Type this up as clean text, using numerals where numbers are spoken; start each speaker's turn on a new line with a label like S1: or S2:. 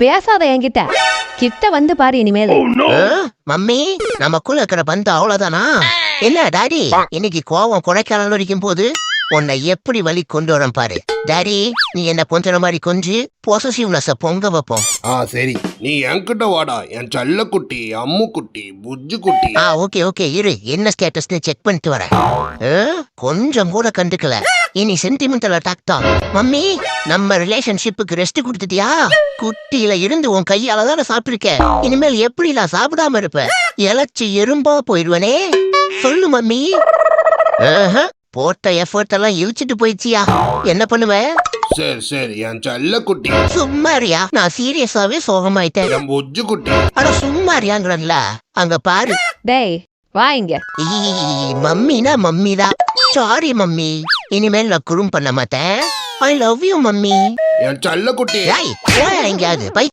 S1: பேசாத என்கிட்ட. கிட்ட வந்து பாரு இனிமேல்.
S2: மம்மி நமக்குள்ள இருக்கிற பந்து அவ்வளவுதானா? என்ன டாடி இன்னைக்கு கோவம் கொடைக்கானல் வரைக்கும் போது உன்னை எப்படி வழி கொண்டு வரேன் பாரு. டாடி நீ என்ன கொஞ்ச மாதிரி கொஞ்சி பொசசிவ்னஸ பொங்க வைப்போம்.
S3: சரி நீ என்கிட்ட வாடா என் செல்ல குட்டி அம்மு குட்டி புஜ்ஜு குட்டி.
S2: ஓகே ஓகே இரு என்ன ஸ்டேட்டஸ்னு செக் பண்ணிட்டு வரேன். கொஞ்சம் கூட கண்டுக்கல. இனி சென்டிமெண்டல் அட்டாக் தான். மம்மி நம்ம ரிலேஷன்ஷிப்புக்கு ரெஸ்ட் கொடுத்துட்டியா? குட்டியில இருந்து உன் கையால தானே சாப்பிட்டிருக்க. இனிமேல் எப்படி நான் சாப்பிடாம இருப்ப? இலச்சி எறும்பா போயிடுவனே. சொல்லு மம்மி. போட்ட எஃபர்ட் எல்லாம் இழிச்சிட்டு போயிடுச்சியா? என்ன பண்ணுவ?
S3: சரி சரி என் செல்ல குட்டி.
S2: சும்மாரியா நான் சீரியஸாவே சோகமாயிட்டேன்.
S3: என் புஜ்ஜு குட்டி.
S2: அட சும்மாரியாங்கறல்ல. அங்க பாரு.
S1: டேய் வா இங்க.
S2: மம்மினா மம்மி தான். Sorry mummy. இனிமேல் நான் குறும் பண்ண மாட்டேன். I love you mummy.
S3: என் செல்ல குட்டி.
S2: எங்கேயாவது பை